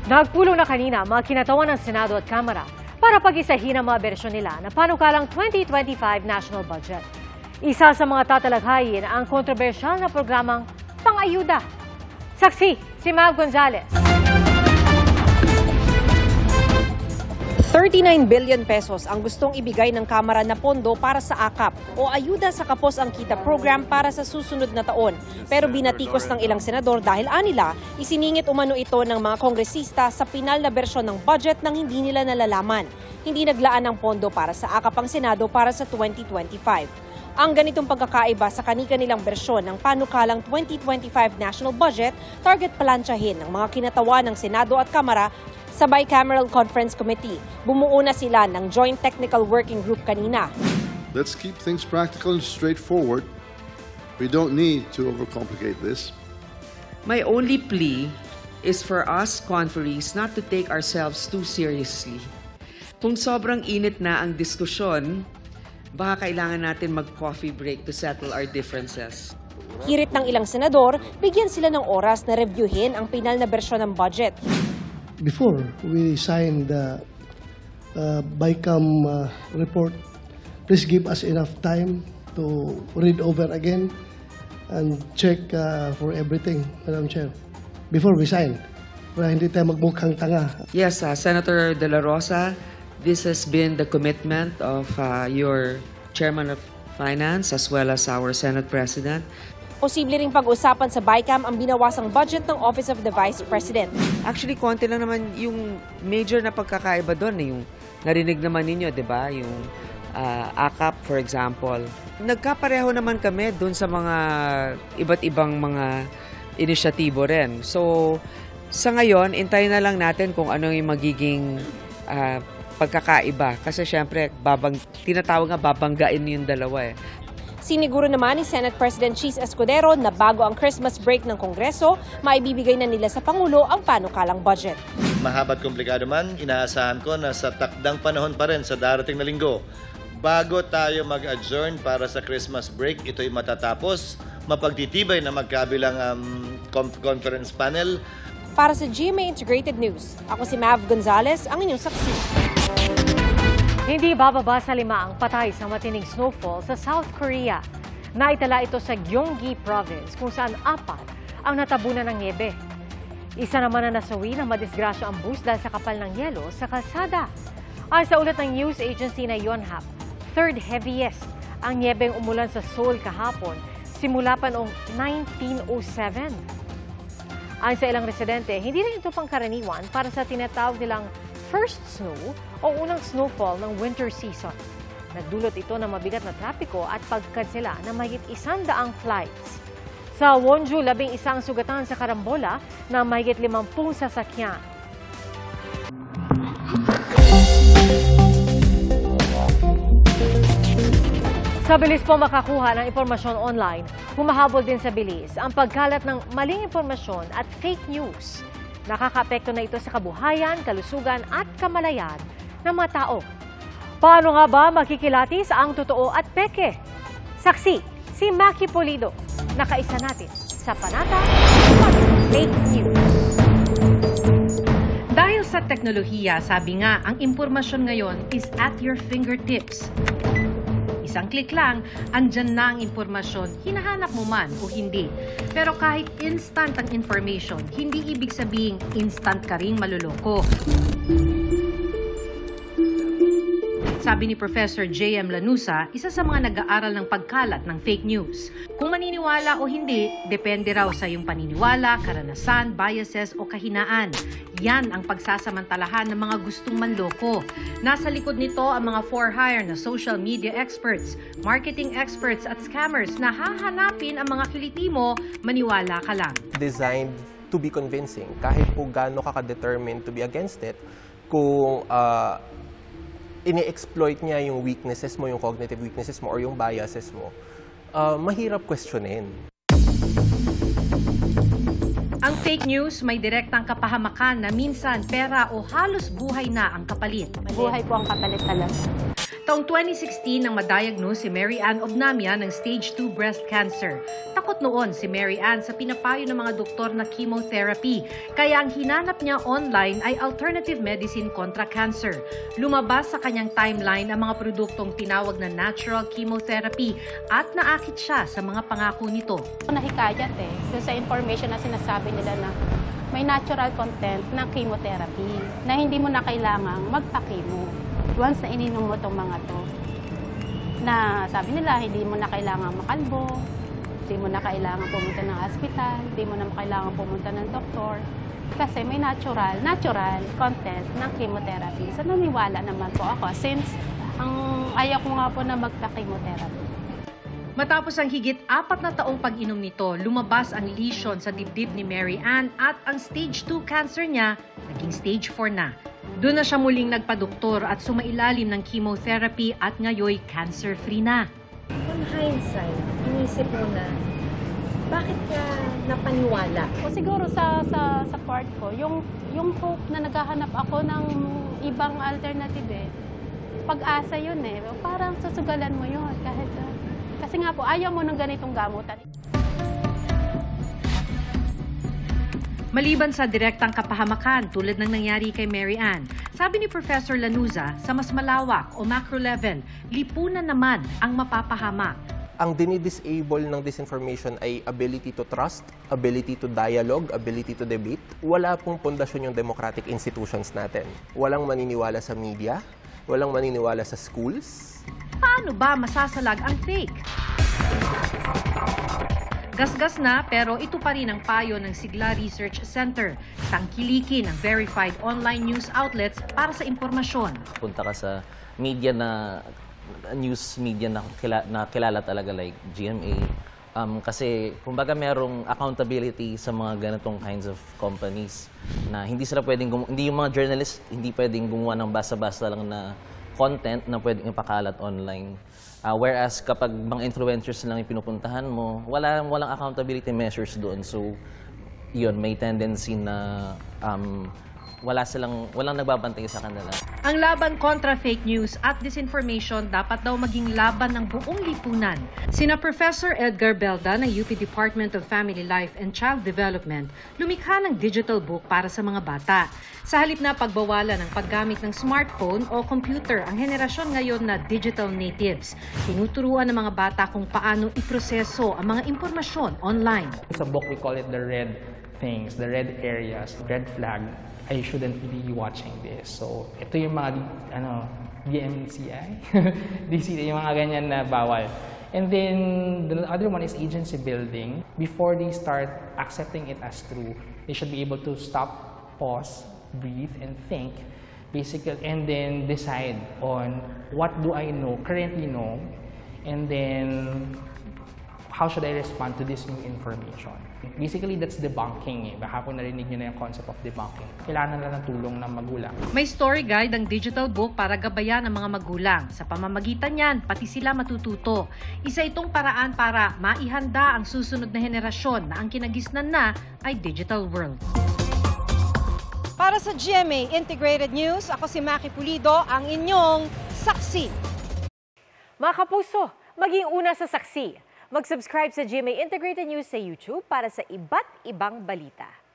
Nagpulong na kanina mga kinatawan ng Senado at Kamara para pag-isahin ang mga bersyon nila na panukalang 2025 national budget. Isa sa mga tatalakhayin ang kontrobersyal na programang pang-ayuda. Saksi, si Mav Gonzales. 39 billion pesos ang gustong ibigay ng Kamara na pondo para sa AKAP o Ayuda sa Kapos ang Kita program para sa susunod na taon. Pero binatikos ng ilang senador dahil anila, isiningit umano ito ng mga kongresista sa pinal na bersyon ng budget nang hindi nila nalalaman. Hindi naglaan ng pondo para sa AKAP ang Senado para sa 2025. Ang ganitong pagkakaiba sa kani-kanilang bersyon ng panukalang 2025 national budget, target plantsahin ng mga kinatawan ng Senado at Kamara sa Bicameral Conference Committee. Bumuo na sila ng Joint Technical Working Group kanina. Let's keep things practical and straightforward. We don't need to overcomplicate this. My only plea is for us conferees not to take ourselves too seriously. Kung sobrang init na ang diskusyon, baka kailangan natin mag-coffee break to settle our differences. Hirit ng ilang senador, bigyan sila ng oras na reviewin ang pinal na bersyon ng budget. Before we sign the BICAM report, please give us enough time to read over again and check for everything, Madam Chair, before we sign, para hindi tayo magmukhang tanga. Yes, Senator De La Rosa, this has been the commitment of your Chairman of Finance as well as our Senate President. Posible ring pag-usapan sa BICAM ang binawasang budget ng Office of the Vice President. Actually, konti lang naman yung major na pagkakaiba doon. Yung narinig naman ninyo, di ba? Yung AKAP, for example. Nagkapareho naman kami doon sa mga iba't ibang mga inisyatibo rin. So, sa ngayon, intayin na lang natin kung ano yung magiging pagkakaiba. Kasi syempre, tinatawag nga babanggain yung dalawa eh. Siniguro naman ni Senate President Cheese Escudero na bago ang Christmas break ng Kongreso, maibibigay na nila sa Pangulo ang panukalang budget. Mahaba at komplikado man, inaasahan ko na sa takdang panahon pa rin sa darating na linggo, bago tayo mag-adjourn para sa Christmas break, ito'y matatapos, mapagtitibay na magkabilang conference panel. Para sa GMA Integrated News, ako si Mav Gonzales, ang inyong saksi. Hindi bababa sa 5 ang patay sa matining snowfall sa South Korea. Naitala ito sa Gyeonggi Province kung saan 4 ang natabunan ng niebe. Isa naman na nasawi na madisgrasya ang bus dahil sa kapal ng yelo sa kalsada. Ayon sa ulat ng news agency na Yonhap, 3rd heaviest ang niebeng umulan sa Seoul kahapon simula pa noong 1907. Ayon sa ilang residente, hindi rin ito pangkaraniwan para sa tinatawag nilang first snow o unang snowfall ng winter season. Nagdulot ito ng mabigat na trapiko at pagkansela na mahigit 100 flights. Sa Wonju, 11 sugatan sa karambola na mahigit 50 sasakyan. Sa bilis po makakuha ng impormasyon online, humahabol din sa bilis ang pagkalat ng maling impormasyon at fake news. Nakakaapekto na ito sa kabuhayan, kalusugan at kamalayan ng mga tao. Paano nga ba makikilatis ang totoo at peke? Saksi, si Maki Polido. Nakaisa natin sa Panata Fake News. Dahil sa teknolohiya, sabi nga, ang impormasyon ngayon is at your fingertips. Isang click lang, andyan na ang impormasyon, hinahanap mo man o hindi. Pero kahit instant ang information, hindi ibig sabihing instant ka ring maluloko. Sabi ni Professor J.M. Lanusa, isa sa mga nag-aaral ng pagkalat ng fake news. Kung maniniwala o hindi, depende raw sa iyong paniniwala, karanasan, biases o kahinaan. Yan ang pagsasamantalahan ng mga gustong manloko. Nasa likod nito ang mga for-hire na social media experts, marketing experts at scammers na hahanapin ang mga kiliti mo, maniwala ka lang. Designed to be convincing, kahit po gaano ka determined to be against it, kung ini-exploit niya yung weaknesses mo, yung cognitive weaknesses mo, or yung biases mo, mahirap questionin. Ang fake news may direktang kapahamakan na minsan pera o halos buhay na ang kapalit. Buhay po ang kapalit talaga. Taong 2016 nang madiagnose si Mary Ann Obnamia ng stage 2 breast cancer. Takot noon si Mary Ann sa pinapayo ng mga doktor na chemotherapy. Kaya ang hinanap niya online ay alternative medicine kontra cancer. Lumabas sa kanyang timeline ang mga produktong tinawag na natural chemotherapy at naakit siya sa mga pangako nito. Nahikayat so sa information na sinasabi nila na may natural content ng chemotherapy na hindi mo na kailangang magpa-chemo. Once na ininom mo itong mga to, na sabi nila hindi mo na kailangang makalbo, hindi mo na kailangan pumunta ng hospital, hindi mo na kailangan pumunta ng doktor, kasi may natural content ng chemotherapy. So naniwala naman po ako since ang ayaw ko nga po na magpa-chemotherapy. Matapos ang higit 4 na taong pag-inom nito, lumabas ang lesion sa dibdib ni Mary Ann at ang stage 2 cancer niya naging stage 4 na. Doon na siya muling nagpadoktor at sumailalim ng chemotherapy at ngayoy cancer-free na. On hindsight, inisip mo na, bakit ka napaniwala? O siguro sa part ko, yung hope na naghahanap ako ng ibang alternative pag-asa yun Parang susugalan mo yun kahit kasi nga po ayaw mo ng ganitong gamutan. Maliban sa direktang kapahamakan tulad ng nangyari kay Mary Ann, sabi ni Professor Lanuza, sa mas malawak o macro level, lipunan naman ang mapapahamak. Ang dinidisable ng disinformation ay ability to trust, ability to dialogue, ability to debate. Wala pong pundasyon yung democratic institutions natin. Walang maniniwala sa media, walang maniniwala sa schools. Paano ba masasalag ang fake? Gasgas na pero ito pa rin ang payo ng Sigla Research Center. Tangkilikin ang verified online news outlets para sa impormasyon. Punta ka sa media na news media na kilala talaga like GMA. Kasi kumbaga merong accountability sa mga ganitong kinds of companies na hindi sila pwedeng hindi yung mga journalists hindi pwedeng gumawa ng basta-basta lang na content na pwedeng ipakalat online. Whereas kapag mga influencers lang yung pinupuntahan mo, walang accountability measures doon. So, yun, may tendency na walang nagbabantay sa kanila. Ang laban kontra fake news at disinformation dapat daw maging laban ng buong lipunan. Sina Professor Edgar Belda ng UP Department of Family Life and Child Development lumikha ng digital book para sa mga bata. Sa halip na pagbawalan ng paggamit ng smartphone o computer ang henerasyon ngayon na digital natives, tinuturuan ng mga bata kung paano iproseso ang mga impormasyon online. Sa book, we call it the red things, the red areas, red flag. I shouldn't be watching this. So, ito yung mga, DMCI, DCI, yung mga ganyan na bawal. And then, the other one is agency building. Before they start accepting it as true, they should be able to stop, pause, breathe, and think, basically, and then decide on what do I know, currently know, and then how should I respond to this new information. Basically, that's debunking. Baka po narinig nyo na yung concept of debunking. Kailangan nila ng tulong ng magulang. May story guide ang digital book para gabayan ng mga magulang. Sa pamamagitan niyan, pati sila matututo. Isa itong paraan para maihanda ang susunod na henerasyon na ang kinagisnan na ay digital world. Para sa GMA Integrated News, ako si Maki Pulido, ang inyong saksi. Mga kapuso, maging una sa saksi. Mag-subscribe sa GMA Integrated News sa YouTube para sa iba't ibang balita.